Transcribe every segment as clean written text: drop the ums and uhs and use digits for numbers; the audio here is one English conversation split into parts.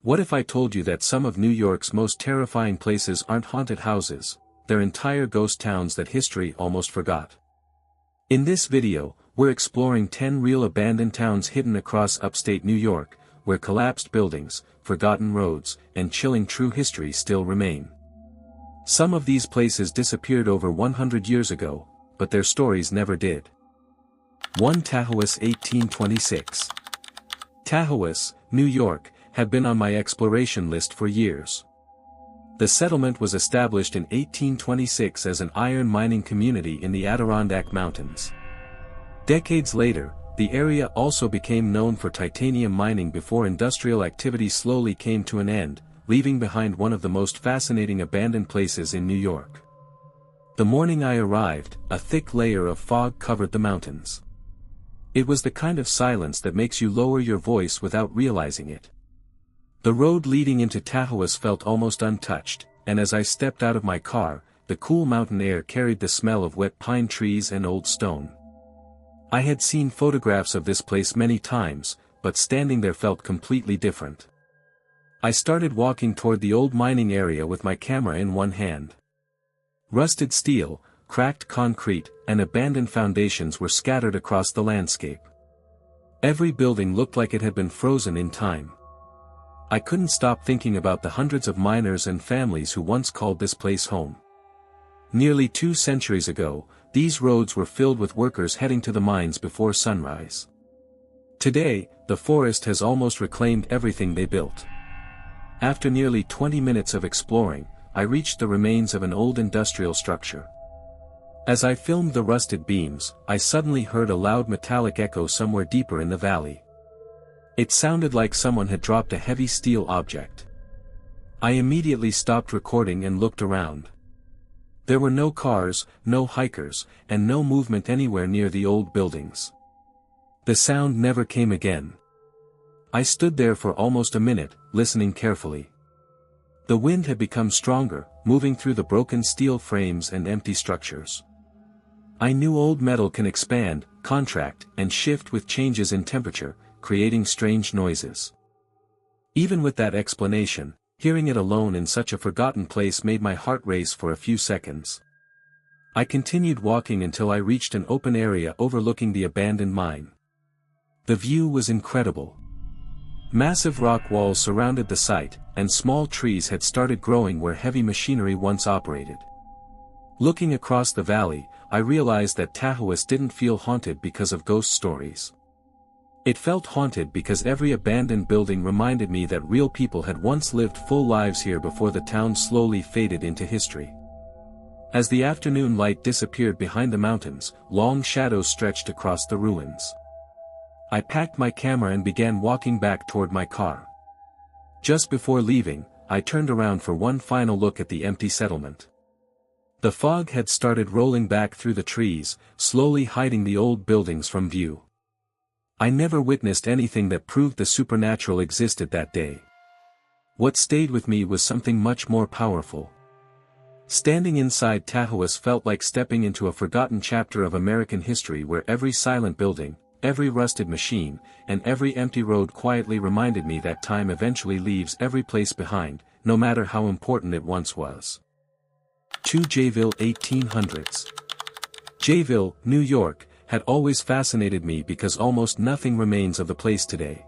What if I told you that some of New York's most terrifying places aren't haunted houses, they're entire ghost towns that history almost forgot? In this video, we're exploring 10 real abandoned towns hidden across upstate New York, where collapsed buildings, forgotten roads, and chilling true history still remain. Some of these places disappeared over 100 years ago, but their stories never did. 1 Tahawus 1826. Tahawus, New York, had been on my exploration list for years. The settlement was established in 1826 as an iron mining community in the Adirondac Mountains. Decades later, the area also became known for titanium mining before industrial activity slowly came to an end, leaving behind one of the most fascinating abandoned places in New York. The morning I arrived, a thick layer of fog covered the mountains. It was the kind of silence that makes you lower your voice without realizing it. The road leading into Tahawus felt almost untouched, and as I stepped out of my car, the cool mountain air carried the smell of wet pine trees and old stone. I had seen photographs of this place many times, but standing there felt completely different. I started walking toward the old mining area with my camera in one hand. Rusted steel, cracked concrete, and abandoned foundations were scattered across the landscape. Every building looked like it had been frozen in time. I couldn't stop thinking about the hundreds of miners and families who once called this place home. Nearly 2 centuries ago, these roads were filled with workers heading to the mines before sunrise. Today, the forest has almost reclaimed everything they built. After nearly 20 minutes of exploring, I reached the remains of an old industrial structure. As I filmed the rusted beams, I suddenly heard a loud metallic echo somewhere deeper in the valley. It sounded like someone had dropped a heavy steel object. I immediately stopped recording and looked around. There were no cars, no hikers, and no movement anywhere near the old buildings. The sound never came again. I stood there for almost a minute, listening carefully. The wind had become stronger, moving through the broken steel frames and empty structures. I knew old metal can expand, contract, and shift with changes in temperature, creating strange noises. Even with that explanation, hearing it alone in such a forgotten place made my heart race for a few seconds. I continued walking until I reached an open area overlooking the abandoned mine. The view was incredible. Massive rock walls surrounded the site, and small trees had started growing where heavy machinery once operated. Looking across the valley, I realized that Tahawus didn't feel haunted because of ghost stories. It felt haunted because every abandoned building reminded me that real people had once lived full lives here before the town slowly faded into history. As the afternoon light disappeared behind the mountains, long shadows stretched across the ruins. I packed my camera and began walking back toward my car. Just before leaving, I turned around for one final look at the empty settlement. The fog had started rolling back through the trees, slowly hiding the old buildings from view. I never witnessed anything that proved the supernatural existed that day. What stayed with me was something much more powerful. Standing inside Tahawus felt like stepping into a forgotten chapter of American history where every silent building, every rusted machine, and every empty road quietly reminded me that time eventually leaves every place behind, no matter how important it once was. 2 Jayville 1800s. Jayville, New York, had always fascinated me because almost nothing remains of the place today.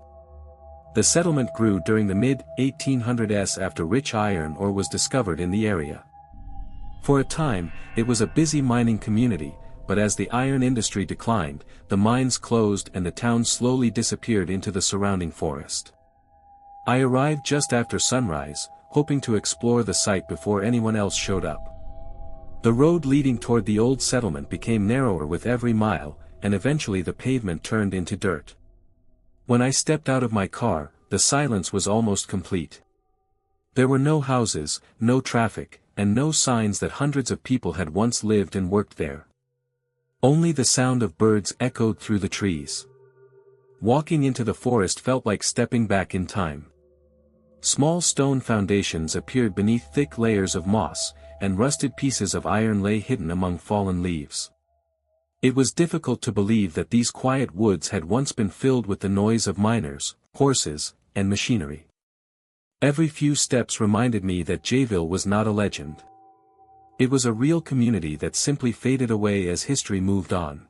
The settlement grew during the mid-1800s after rich iron ore was discovered in the area. For a time, it was a busy mining community, but as the iron industry declined, the mines closed and the town slowly disappeared into the surrounding forest. I arrived just after sunrise, hoping to explore the site before anyone else showed up. The road leading toward the old settlement became narrower with every mile, and eventually the pavement turned into dirt. When I stepped out of my car, the silence was almost complete. There were no houses, no traffic, and no signs that hundreds of people had once lived and worked there. Only the sound of birds echoed through the trees. Walking into the forest felt like stepping back in time. Small stone foundations appeared beneath thick layers of moss, and rusted pieces of iron lay hidden among fallen leaves. It was difficult to believe that these quiet woods had once been filled with the noise of miners, horses, and machinery. Every few steps reminded me that Jayville was not a legend. It was a real community that simply faded away as history moved on.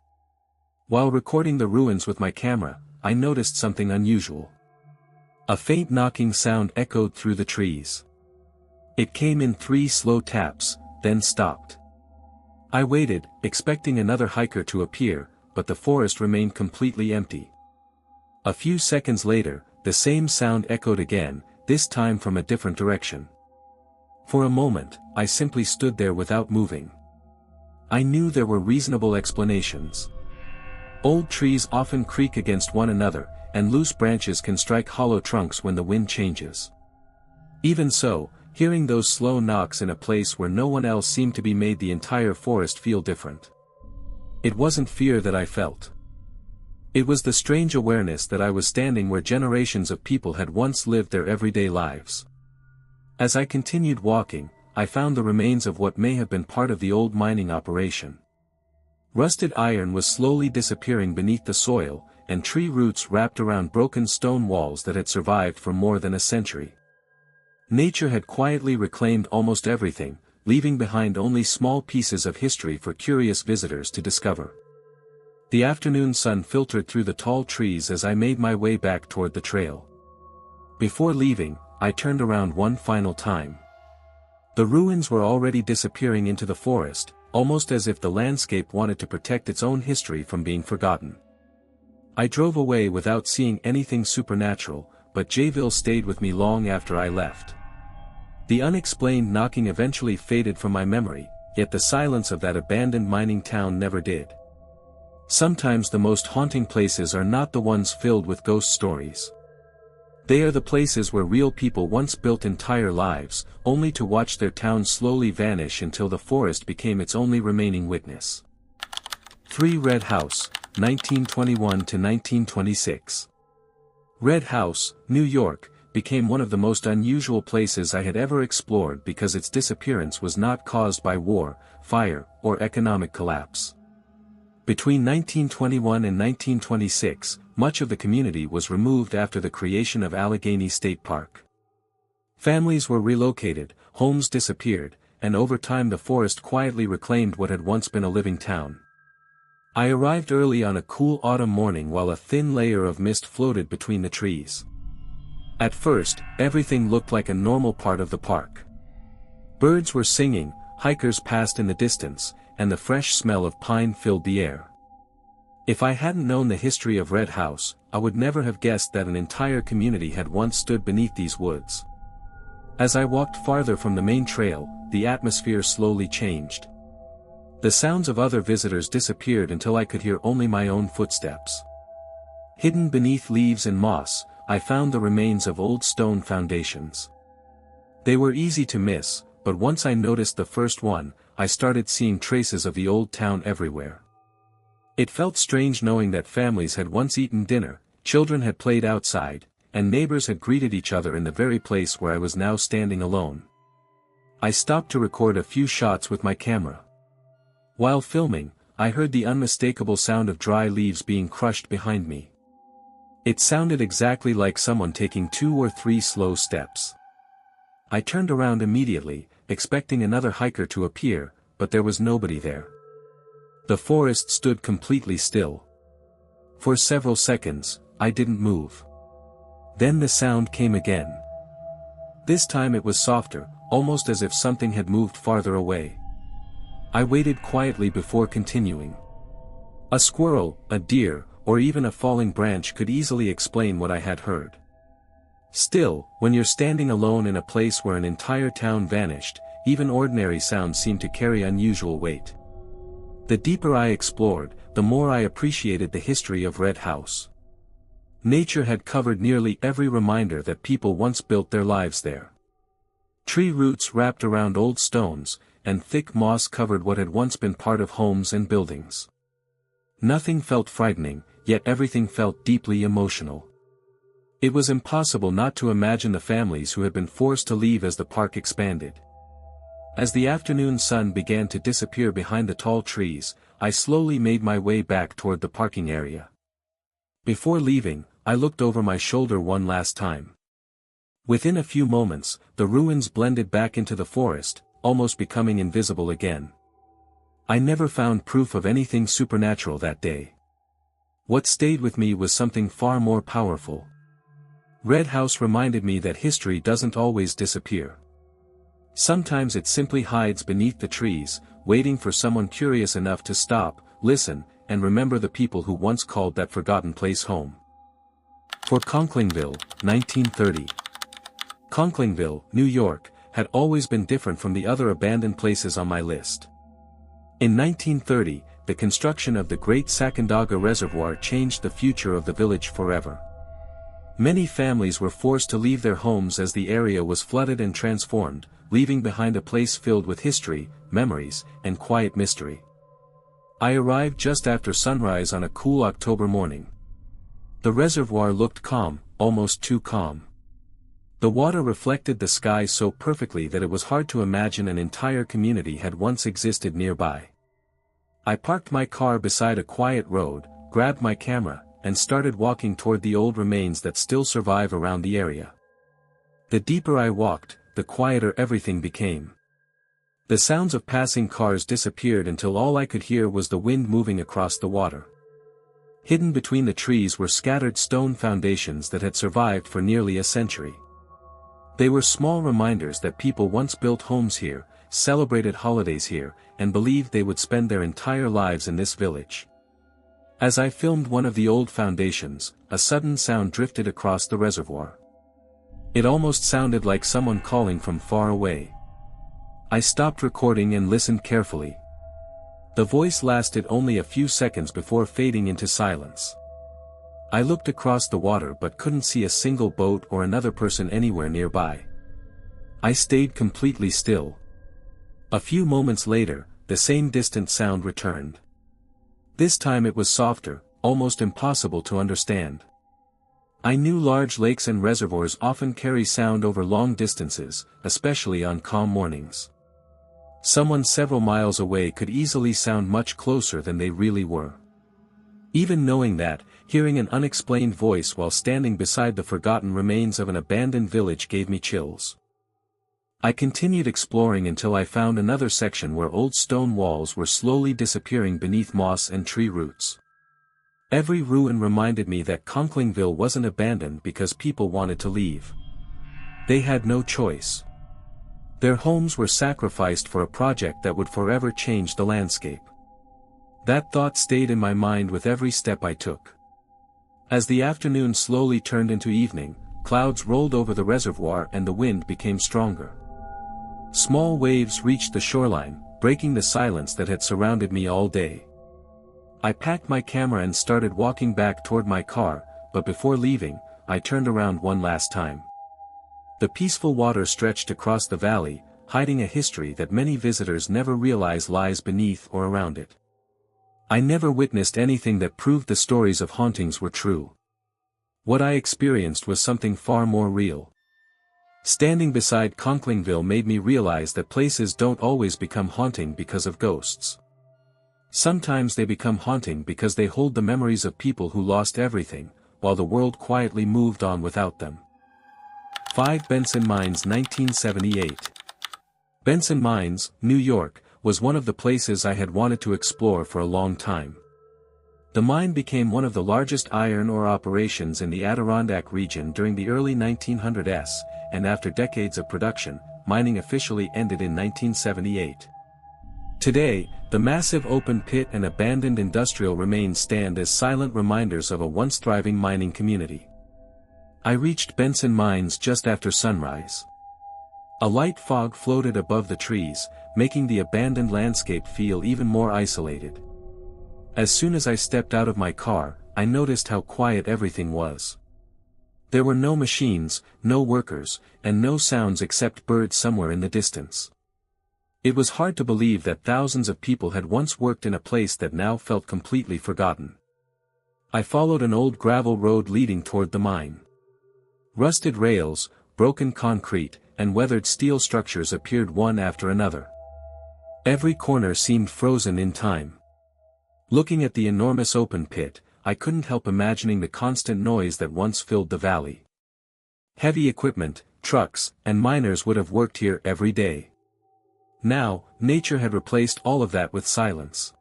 While recording the ruins with my camera, I noticed something unusual. A faint knocking sound echoed through the trees. It came in 3 slow taps, then stopped. I waited, expecting another hiker to appear, but the forest remained completely empty. A few seconds later, the same sound echoed again, this time from a different direction. For a moment, I simply stood there without moving. I knew there were reasonable explanations. Old trees often creak against one another, and loose branches can strike hollow trunks when the wind changes. Even so, hearing those slow knocks in a place where no one else seemed to be made the entire forest feel different. It wasn't fear that I felt. It was the strange awareness that I was standing where generations of people had once lived their everyday lives. As I continued walking, I found the remains of what may have been part of the old mining operation. Rusted iron was slowly disappearing beneath the soil, and tree roots wrapped around broken stone walls that had survived for more than a century. Nature had quietly reclaimed almost everything, leaving behind only small pieces of history for curious visitors to discover. The afternoon sun filtered through the tall trees as I made my way back toward the trail. Before leaving, I turned around one final time. The ruins were already disappearing into the forest, almost as if the landscape wanted to protect its own history from being forgotten. I drove away without seeing anything supernatural, but Jayville stayed with me long after I left. The unexplained knocking eventually faded from my memory, yet the silence of that abandoned mining town never did. Sometimes the most haunting places are not the ones filled with ghost stories. They are the places where real people once built entire lives, only to watch their town slowly vanish until the forest became its only remaining witness. 3 Red House, 1921 to 1926. Red House, New York, became one of the most unusual places I had ever explored because its disappearance was not caused by war, fire, or economic collapse. Between 1921 and 1926, much of the community was removed after the creation of Allegheny State Park. Families were relocated, homes disappeared, and over time the forest quietly reclaimed what had once been a living town. I arrived early on a cool autumn morning while a thin layer of mist floated between the trees. At first, everything looked like a normal part of the park. Birds were singing, hikers passed in the distance, and the fresh smell of pine filled the air. If I hadn't known the history of Red House, I would never have guessed that an entire community had once stood beneath these woods. As I walked farther from the main trail, the atmosphere slowly changed. The sounds of other visitors disappeared until I could hear only my own footsteps. Hidden beneath leaves and moss, I found the remains of old stone foundations. They were easy to miss, but once I noticed the first one, I started seeing traces of the old town everywhere. It felt strange knowing that families had once eaten dinner, children had played outside, and neighbors had greeted each other in the very place where I was now standing alone. I stopped to record a few shots with my camera. While filming, I heard the unmistakable sound of dry leaves being crushed behind me. It sounded exactly like someone taking 2 or 3 slow steps. I turned around immediately, expecting another hiker to appear, but there was nobody there. The forest stood completely still. For several seconds, I didn't move. Then the sound came again. This time it was softer, almost as if something had moved farther away. I waited quietly before continuing. A squirrel, a deer, or even a falling branch could easily explain what I had heard. Still, when you're standing alone in a place where an entire town vanished, even ordinary sounds seem to carry unusual weight. The deeper I explored, the more I appreciated the history of Red House. Nature had covered nearly every reminder that people once built their lives there. Tree roots wrapped around old stones, and thick moss covered what had once been part of homes and buildings. Nothing felt frightening, yet everything felt deeply emotional. It was impossible not to imagine the families who had been forced to leave as the park expanded. As the afternoon sun began to disappear behind the tall trees, I slowly made my way back toward the parking area. Before leaving, I looked over my shoulder one last time. Within a few moments, the ruins blended back into the forest, almost becoming invisible again. I never found proof of anything supernatural that day. What stayed with me was something far more powerful. Red House reminded me that history doesn't always disappear. Sometimes it simply hides beneath the trees, waiting for someone curious enough to stop, listen, and remember the people who once called that forgotten place home. For Conklingville, 1930. Conklingville, New York, had always been different from the other abandoned places on my list. In 1930, the construction of the Great Sacandaga Reservoir changed the future of the village forever. Many families were forced to leave their homes as the area was flooded and transformed, leaving behind a place filled with history, memories, and quiet mystery. I arrived just after sunrise on a cool October morning. The reservoir looked calm, almost too calm. The water reflected the sky so perfectly that it was hard to imagine an entire community had once existed nearby. I parked my car beside a quiet road, grabbed my camera, and started walking toward the old remains that still survive around the area. The deeper I walked, the quieter everything became. The sounds of passing cars disappeared until all I could hear was the wind moving across the water. Hidden between the trees were scattered stone foundations that had survived for nearly a century. They were small reminders that people once built homes here, celebrated holidays here, and believed they would spend their entire lives in this village. As I filmed one of the old foundations, a sudden sound drifted across the reservoir. It almost sounded like someone calling from far away. I stopped recording and listened carefully. The voice lasted only a few seconds before fading into silence. I looked across the water but couldn't see a single boat or another person anywhere nearby. I stayed completely still. A few moments later, the same distant sound returned. This time it was softer, almost impossible to understand. I knew large lakes and reservoirs often carry sound over long distances, especially on calm mornings. Someone several miles away could easily sound much closer than they really were. Even knowing that, hearing an unexplained voice while standing beside the forgotten remains of an abandoned village gave me chills. I continued exploring until I found another section where old stone walls were slowly disappearing beneath moss and tree roots. Every ruin reminded me that Conklingville wasn't abandoned because people wanted to leave. They had no choice. Their homes were sacrificed for a project that would forever change the landscape. That thought stayed in my mind with every step I took. As the afternoon slowly turned into evening, clouds rolled over the reservoir and the wind became stronger. Small waves reached the shoreline, breaking the silence that had surrounded me all day. I packed my camera and started walking back toward my car, but before leaving, I turned around one last time. The peaceful water stretched across the valley, hiding a history that many visitors never realize lies beneath or around it. I never witnessed anything that proved the stories of hauntings were true. What I experienced was something far more real. Standing beside Conklingville made me realize that places don't always become haunting because of ghosts. Sometimes they become haunting because they hold the memories of people who lost everything, while the world quietly moved on without them. 5 Benson Mines 1978. Benson Mines, New York, was one of the places I had wanted to explore for a long time. The mine became one of the largest iron ore operations in the Adirondac region during the early 1900s, and after decades of production, mining officially ended in 1978. Today, the massive open pit and abandoned industrial remains stand as silent reminders of a once thriving mining community. I reached Benson Mines just after sunrise. A light fog floated above the trees, making the abandoned landscape feel even more isolated. As soon as I stepped out of my car, I noticed how quiet everything was. There were no machines, no workers, and no sounds except birds somewhere in the distance. It was hard to believe that thousands of people had once worked in a place that now felt completely forgotten. I followed an old gravel road leading toward the mine. Rusted rails, broken concrete, and weathered steel structures appeared one after another. Every corner seemed frozen in time. Looking at the enormous open pit, I couldn't help imagining the constant noise that once filled the valley. Heavy equipment, trucks, and miners would have worked here every day. Now, nature had replaced all of that with silence.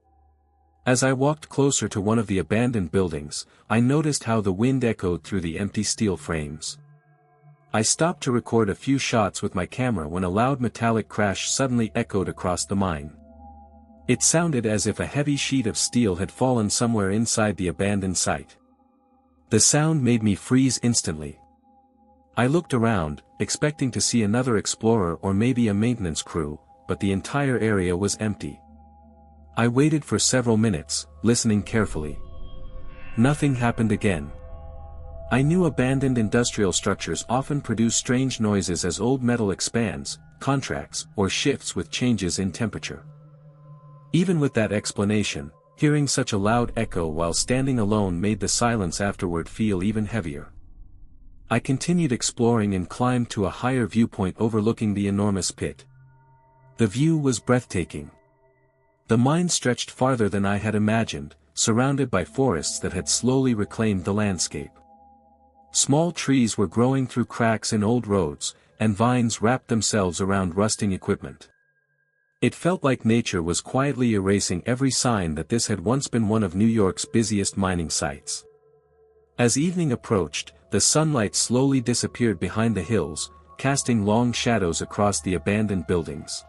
As I walked closer to one of the abandoned buildings, I noticed how the wind echoed through the empty steel frames. I stopped to record a few shots with my camera when a loud metallic crash suddenly echoed across the mine. It sounded as if a heavy sheet of steel had fallen somewhere inside the abandoned site. The sound made me freeze instantly. I looked around, expecting to see another explorer or maybe a maintenance crew, but the entire area was empty. I waited for several minutes, listening carefully. Nothing happened again. I knew abandoned industrial structures often produce strange noises as old metal expands, contracts, or shifts with changes in temperature. Even with that explanation, hearing such a loud echo while standing alone made the silence afterward feel even heavier. I continued exploring and climbed to a higher viewpoint overlooking the enormous pit. The view was breathtaking. The mine stretched farther than I had imagined, surrounded by forests that had slowly reclaimed the landscape. Small trees were growing through cracks in old roads, and vines wrapped themselves around rusting equipment. It felt like nature was quietly erasing every sign that this had once been one of New York's busiest mining sites. As evening approached, the sunlight slowly disappeared behind the hills, casting long shadows across the abandoned buildings.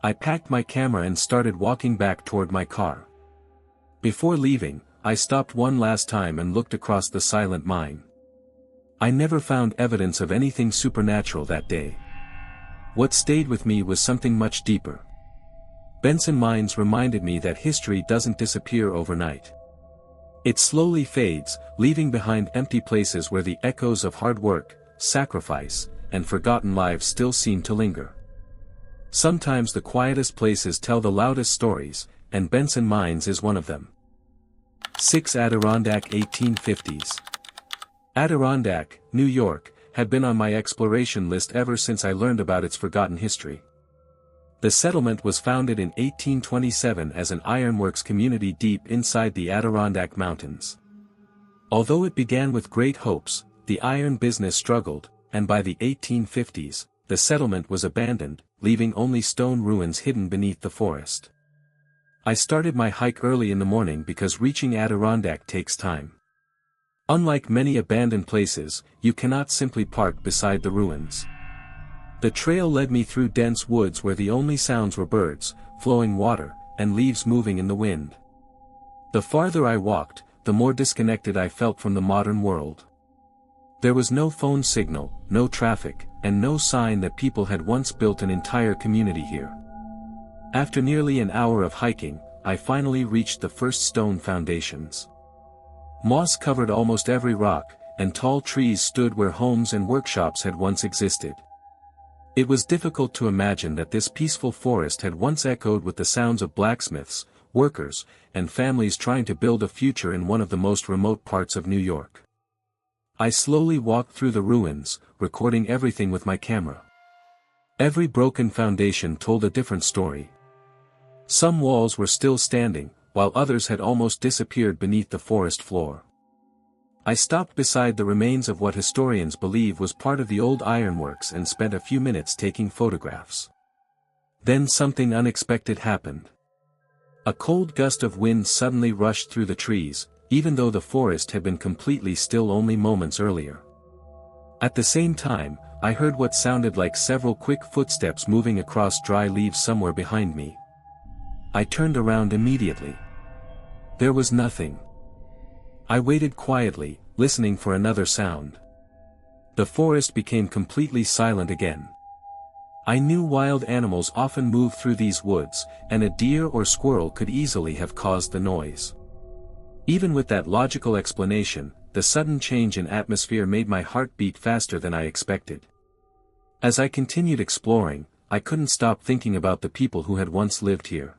I packed my camera and started walking back toward my car. Before leaving, I stopped one last time and looked across the silent mine. I never found evidence of anything supernatural that day. What stayed with me was something much deeper. Benson Mines reminded me that history doesn't disappear overnight. It slowly fades, leaving behind empty places where the echoes of hard work, sacrifice, and forgotten lives still seem to linger. Sometimes the quietest places tell the loudest stories, and Benson Mines is one of them. 6 Adirondac 1850s. Adirondac, New York, had been on my exploration list ever since I learned about its forgotten history. The settlement was founded in 1827 as an ironworks community deep inside the Adirondack Mountains. Although it began with great hopes, the iron business struggled, and by the 1850s, the settlement was abandoned, leaving only stone ruins hidden beneath the forest. I started my hike early in the morning because reaching Adirondack takes time. Unlike many abandoned places, you cannot simply park beside the ruins. The trail led me through dense woods where the only sounds were birds, flowing water, and leaves moving in the wind. The farther I walked, the more disconnected I felt from the modern world. There was no phone signal, no traffic, and no sign that people had once built an entire community here. After nearly an hour of hiking, I finally reached the first stone foundations. Moss covered almost every rock, and tall trees stood where homes and workshops had once existed. It was difficult to imagine that this peaceful forest had once echoed with the sounds of blacksmiths, workers, and families trying to build a future in one of the most remote parts of New York. I slowly walked through the ruins, recording everything with my camera. Every broken foundation told a different story. Some walls were still standing, while others had almost disappeared beneath the forest floor. I stopped beside the remains of what historians believe was part of the old ironworks and spent a few minutes taking photographs. Then something unexpected happened. A cold gust of wind suddenly rushed through the trees, even though the forest had been completely still only moments earlier. At the same time, I heard what sounded like several quick footsteps moving across dry leaves somewhere behind me. I turned around immediately. There was nothing. I waited quietly, listening for another sound. The forest became completely silent again. I knew wild animals often move through these woods, and a deer or squirrel could easily have caused the noise. Even with that logical explanation, the sudden change in atmosphere made my heart beat faster than I expected. As I continued exploring, I couldn't stop thinking about the people who had once lived here.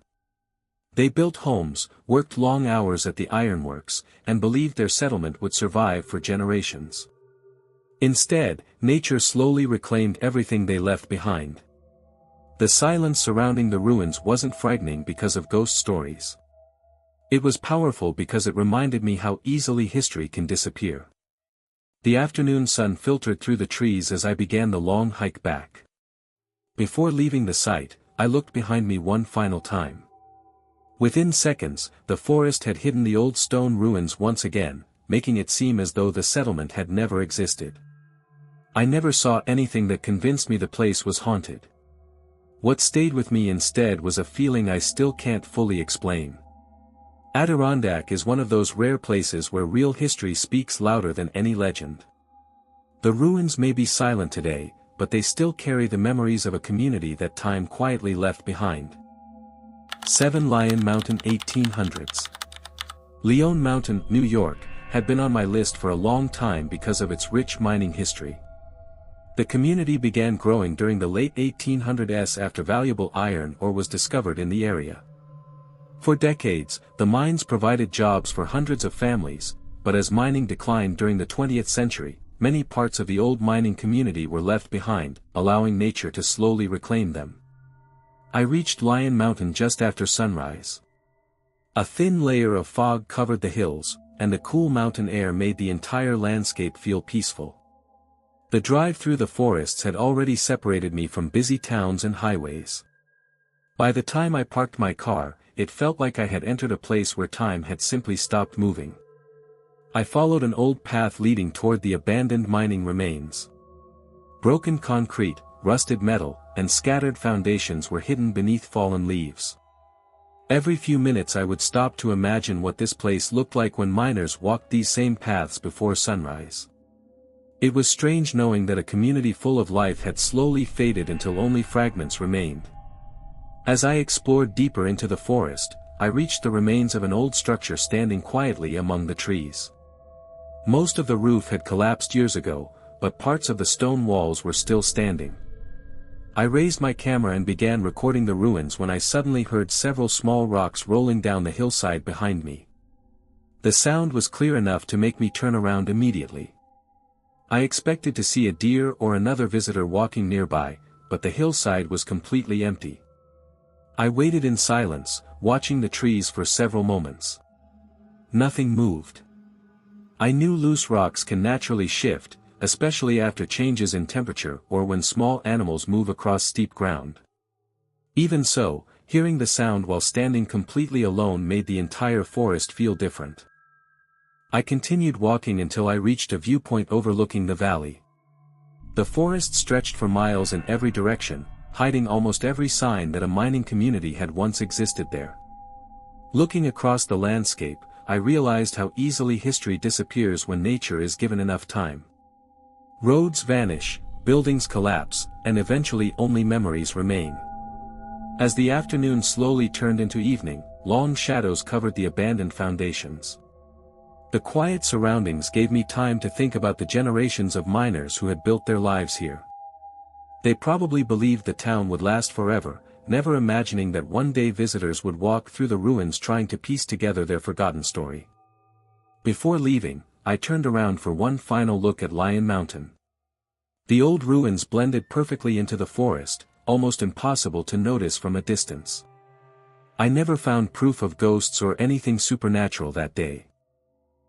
They built homes, worked long hours at the ironworks, and believed their settlement would survive for generations. Instead, nature slowly reclaimed everything they left behind. The silence surrounding the ruins wasn't frightening because of ghost stories. It was powerful because it reminded me how easily history can disappear. The afternoon sun filtered through the trees as I began the long hike back. Before leaving the site, I looked behind me one final time. Within seconds, the forest had hidden the old stone ruins once again, making it seem as though the settlement had never existed. I never saw anything that convinced me the place was haunted. What stayed with me instead was a feeling I still can't fully explain. Adirondack is one of those rare places where real history speaks louder than any legend. The ruins may be silent today, but they still carry the memories of a community that time quietly left behind. 7 Lyon Mountain 1800s. Lyon Mountain, New York, had been on my list for a long time because of its rich mining history. The community began growing during the late 1800s after valuable iron ore was discovered in the area. For decades, the mines provided jobs for hundreds of families, but as mining declined during the 20th century, many parts of the old mining community were left behind, allowing nature to slowly reclaim them. I reached Lyon Mountain just after sunrise. A thin layer of fog covered the hills, and the cool mountain air made the entire landscape feel peaceful. The drive through the forests had already separated me from busy towns and highways. By the time I parked my car, it felt like I had entered a place where time had simply stopped moving. I followed an old path leading toward the abandoned mining remains. Broken concrete, rusted metal, and scattered foundations were hidden beneath fallen leaves. Every few minutes I would stop to imagine what this place looked like when miners walked these same paths before sunrise. It was strange knowing that a community full of life had slowly faded until only fragments remained. As I explored deeper into the forest, I reached the remains of an old structure standing quietly among the trees. Most of the roof had collapsed years ago, but parts of the stone walls were still standing. I raised my camera and began recording the ruins when I suddenly heard several small rocks rolling down the hillside behind me. The sound was clear enough to make me turn around immediately. I expected to see a deer or another visitor walking nearby, but the hillside was completely empty. I waited in silence, watching the trees for several moments. Nothing moved. I knew loose rocks can naturally shift, especially after changes in temperature or when small animals move across steep ground. Even so, hearing the sound while standing completely alone made the entire forest feel different. I continued walking until I reached a viewpoint overlooking the valley. The forest stretched for miles in every direction, hiding almost every sign that a mining community had once existed there. Looking across the landscape, I realized how easily history disappears when nature is given enough time. Roads vanish, buildings collapse, and eventually only memories remain. As the afternoon slowly turned into evening, long shadows covered the abandoned foundations. The quiet surroundings gave me time to think about the generations of miners who had built their lives here. They probably believed the town would last forever, never imagining that one day visitors would walk through the ruins trying to piece together their forgotten story. Before leaving, I turned around for one final look at Lyon Mountain. The old ruins blended perfectly into the forest, almost impossible to notice from a distance. I never found proof of ghosts or anything supernatural that day.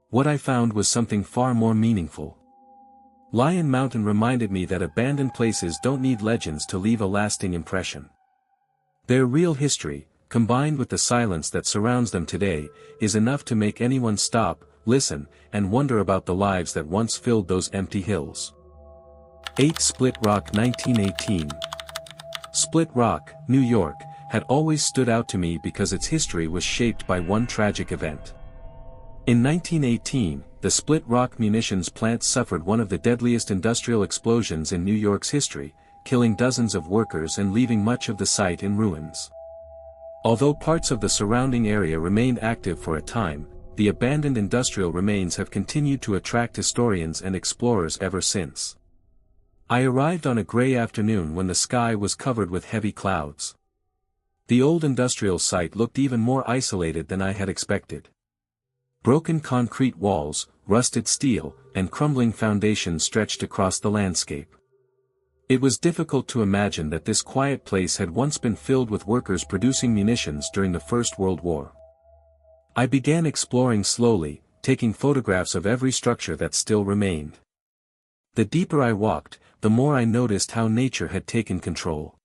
What I found was something far more meaningful. Lyon Mountain reminded me that abandoned places don't need legends to leave a lasting impression. Their real history, combined with the silence that surrounds them today, is enough to make anyone stop, listen, and wonder about the lives that once filled those empty hills. 8 Split Rock 1918. Split Rock, New York, had always stood out to me because its history was shaped by one tragic event. In 1918, the Split Rock munitions plant suffered one of the deadliest industrial explosions in New York's history, killing dozens of workers and leaving much of the site in ruins. Although parts of the surrounding area remained active for a time, the abandoned industrial remains have continued to attract historians and explorers ever since. I arrived on a gray afternoon when the sky was covered with heavy clouds. The old industrial site looked even more isolated than I had expected. Broken concrete walls, rusted steel, and crumbling foundations stretched across the landscape. It was difficult to imagine that this quiet place had once been filled with workers producing munitions during the First World War. I began exploring slowly, taking photographs of every structure that still remained. The deeper I walked, the more I noticed how nature had taken control.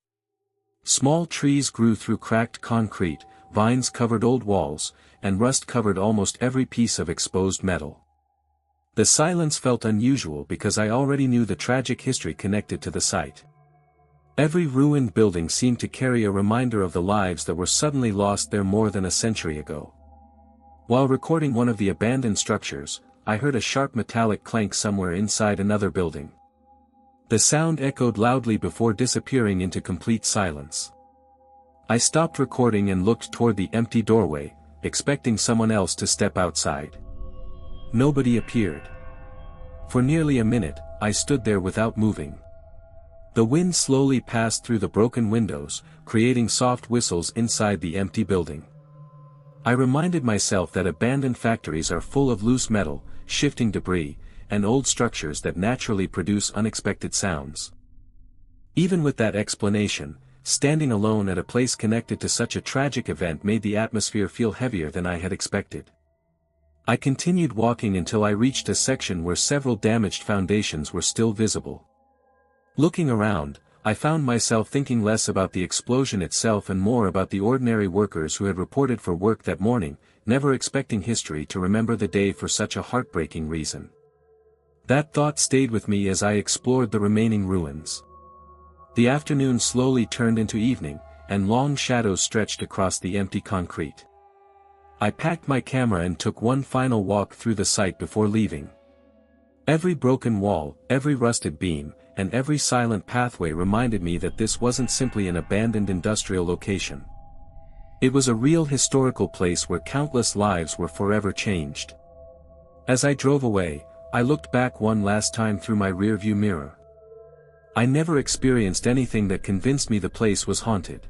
Small trees grew through cracked concrete, vines covered old walls, and rust covered almost every piece of exposed metal. The silence felt unusual because I already knew the tragic history connected to the site. Every ruined building seemed to carry a reminder of the lives that were suddenly lost there more than a century ago. While recording one of the abandoned structures, I heard a sharp metallic clank somewhere inside another building. The sound echoed loudly before disappearing into complete silence. I stopped recording and looked toward the empty doorway, expecting someone else to step outside. Nobody appeared. For nearly a minute, I stood there without moving. The wind slowly passed through the broken windows, creating soft whistles inside the empty building. I reminded myself that abandoned factories are full of loose metal, shifting debris, and old structures that naturally produce unexpected sounds. Even with that explanation, standing alone at a place connected to such a tragic event made the atmosphere feel heavier than I had expected. I continued walking until I reached a section where several damaged foundations were still visible. Looking around, I found myself thinking less about the explosion itself and more about the ordinary workers who had reported for work that morning, never expecting history to remember the day for such a heartbreaking reason. That thought stayed with me as I explored the remaining ruins. The afternoon slowly turned into evening, and long shadows stretched across the empty concrete. I packed my camera and took one final walk through the site before leaving. Every broken wall, every rusted beam, and every silent pathway reminded me that this wasn't simply an abandoned industrial location. It was a real historical place where countless lives were forever changed. As I drove away, I looked back one last time through my rearview mirror. I never experienced anything that convinced me the place was haunted.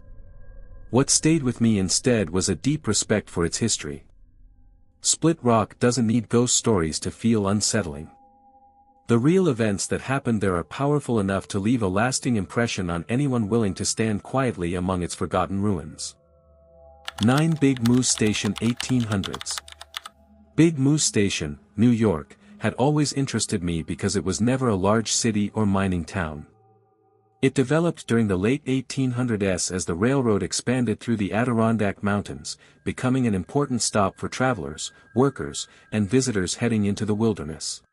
What stayed with me instead was a deep respect for its history. Split Rock doesn't need ghost stories to feel unsettling. The real events that happened there are powerful enough to leave a lasting impression on anyone willing to stand quietly among its forgotten ruins. 9 Big Moose Station 1800s. Big Moose Station, New York, had always interested me because it was never a large city or mining town. It developed during the late 1800s as the railroad expanded through the Adirondac Mountains, becoming an important stop for travelers, workers, and visitors heading into the wilderness.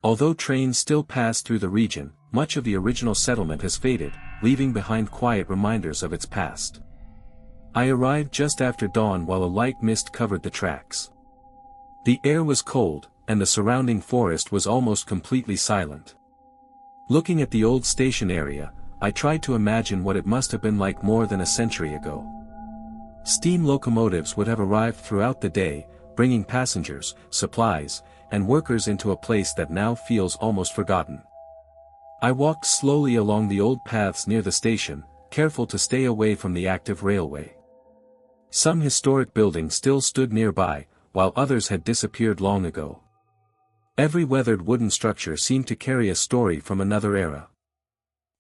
Although trains still pass through the region, much of the original settlement has faded, leaving behind quiet reminders of its past. I arrived just after dawn while a light mist covered the tracks. The air was cold, and the surrounding forest was almost completely silent. Looking at the old station area, I tried to imagine what it must have been like more than a century ago. Steam locomotives would have arrived throughout the day, bringing passengers, supplies, and workers into a place that now feels almost forgotten. I walked slowly along the old paths near the station, careful to stay away from the active railway. Some historic buildings still stood nearby, while others had disappeared long ago. Every weathered wooden structure seemed to carry a story from another era.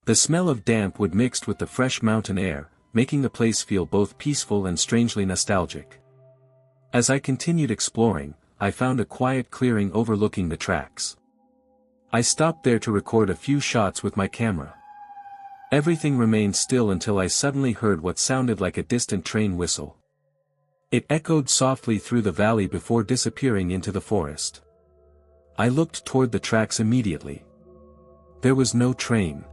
The smell of damp wood mixed with the fresh mountain air, making the place feel both peaceful and strangely nostalgic. As I continued exploring, I found a quiet clearing overlooking the tracks. I stopped there to record a few shots with my camera. Everything remained still until I suddenly heard what sounded like a distant train whistle. It echoed softly through the valley before disappearing into the forest. I looked toward the tracks immediately. There was no train.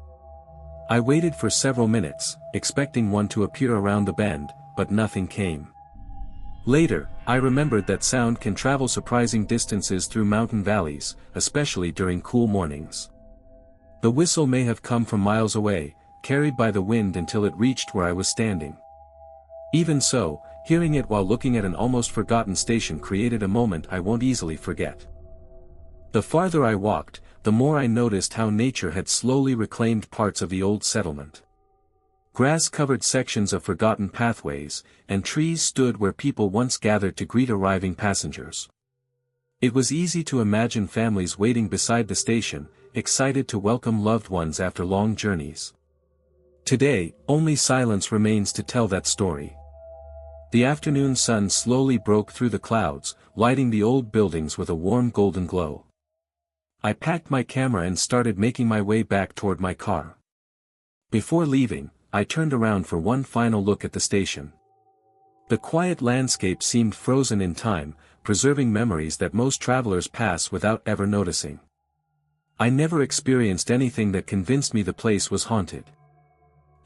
I waited for several minutes, expecting one to appear around the bend, but nothing came. Later, I remembered that sound can travel surprising distances through mountain valleys, especially during cool mornings. The whistle may have come from miles away, carried by the wind until it reached where I was standing. Even so, hearing it while looking at an almost forgotten station created a moment I won't easily forget. The farther I walked, the more I noticed how nature had slowly reclaimed parts of the old settlement. Grass-covered sections of forgotten pathways, and trees stood where people once gathered to greet arriving passengers. It was easy to imagine families waiting beside the station, excited to welcome loved ones after long journeys. Today, only silence remains to tell that story. The afternoon sun slowly broke through the clouds, lighting the old buildings with a warm golden glow. I packed my camera and started making my way back toward my car. Before leaving, I turned around for one final look at the station. The quiet landscape seemed frozen in time, preserving memories that most travelers pass without ever noticing. I never experienced anything that convinced me the place was haunted.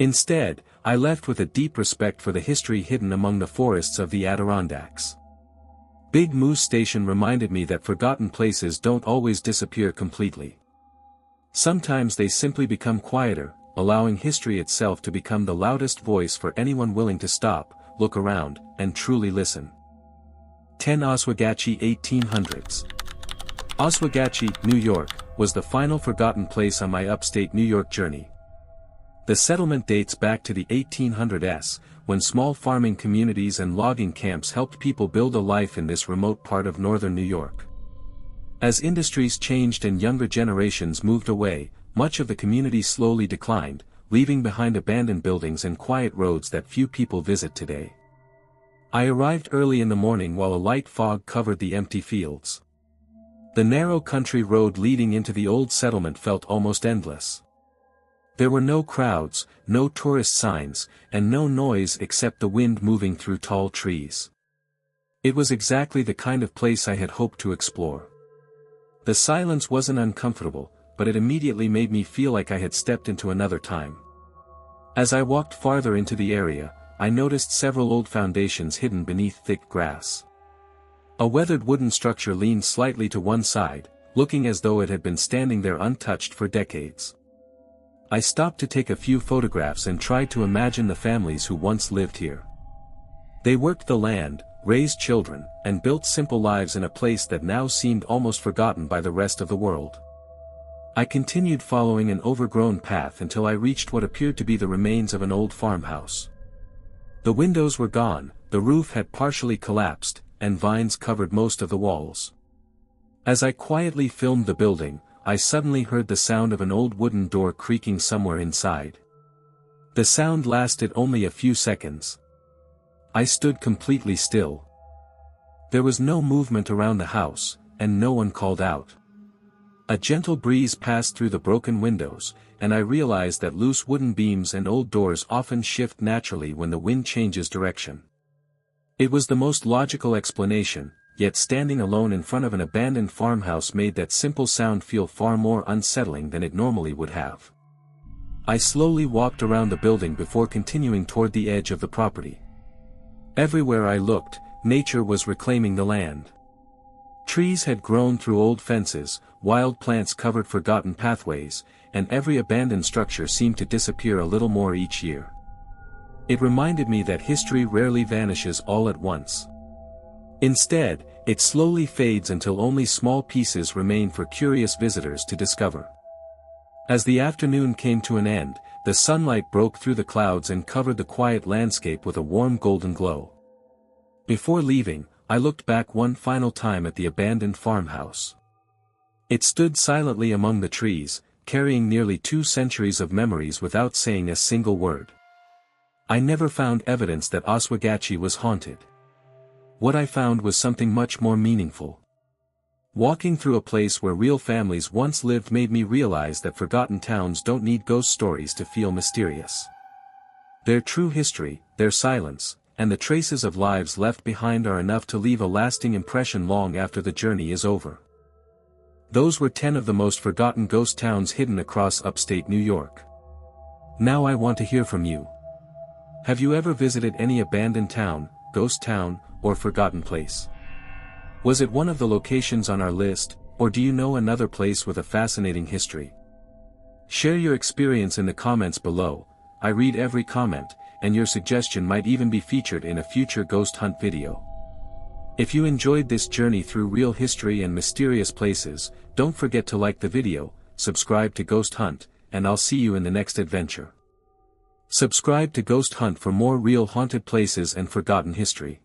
Instead, I left with a deep respect for the history hidden among the forests of the Adirondacks. Big Moose Station reminded me that forgotten places don't always disappear completely. Sometimes they simply become quieter, allowing history itself to become the loudest voice for anyone willing to stop, look around, and truly listen. 10 Oswegatchie 1800s. Oswegatchie, New York, was the final forgotten place on my upstate New York journey. The settlement dates back to the 1800s, when small farming communities and logging camps helped people build a life in this remote part of northern New York. As industries changed and younger generations moved away, much of the community slowly declined, leaving behind abandoned buildings and quiet roads that few people visit today. I arrived early in the morning while a light fog covered the empty fields. The narrow country road leading into the old settlement felt almost endless. There were no crowds, no tourist signs, and no noise except the wind moving through tall trees. It was exactly the kind of place I had hoped to explore. The silence wasn't uncomfortable, but it immediately made me feel like I had stepped into another time. As I walked farther into the area, I noticed several old foundations hidden beneath thick grass. A weathered wooden structure leaned slightly to one side, looking as though it had been standing there untouched for decades. I stopped to take a few photographs and tried to imagine the families who once lived here. They worked the land, raised children, and built simple lives in a place that now seemed almost forgotten by the rest of the world. I continued following an overgrown path until I reached what appeared to be the remains of an old farmhouse. The windows were gone, the roof had partially collapsed, and vines covered most of the walls. As I quietly filmed the building, I suddenly heard the sound of an old wooden door creaking somewhere inside. The sound lasted only a few seconds. I stood completely still. There was no movement around the house, and no one called out. A gentle breeze passed through the broken windows, and I realized that loose wooden beams and old doors often shift naturally when the wind changes direction. It was the most logical explanation, yet standing alone in front of an abandoned farmhouse made that simple sound feel far more unsettling than it normally would have. I slowly walked around the building before continuing toward the edge of the property. Everywhere I looked, nature was reclaiming the land. Trees had grown through old fences, wild plants covered forgotten pathways, and every abandoned structure seemed to disappear a little more each year. It reminded me that history rarely vanishes all at once. Instead, it slowly fades until only small pieces remain for curious visitors to discover. As the afternoon came to an end, the sunlight broke through the clouds and covered the quiet landscape with a warm golden glow. Before leaving, I looked back one final time at the abandoned farmhouse. It stood silently among the trees, carrying nearly 2 centuries of memories without saying a single word. I never found evidence that Oswegatchie was haunted. What I found was something much more meaningful. Walking through a place where real families once lived made me realize that forgotten towns don't need ghost stories to feel mysterious. Their true history, their silence, and the traces of lives left behind are enough to leave a lasting impression long after the journey is over. Those were 10 of the most forgotten ghost towns hidden across upstate New York. Now I want to hear from you. Have you ever visited any abandoned town, ghost town, or forgotten place? Was it one of the locations on our list, or do you know another place with a fascinating history? Share your experience in the comments below. I read every comment, and your suggestion might even be featured in a future ghost hunt video. If you enjoyed this journey through real history and mysterious places, don't forget to like the video, subscribe to Ghost Hunt, and I'll see you in the next adventure. Subscribe to Ghost Hunt for more real haunted places and forgotten history.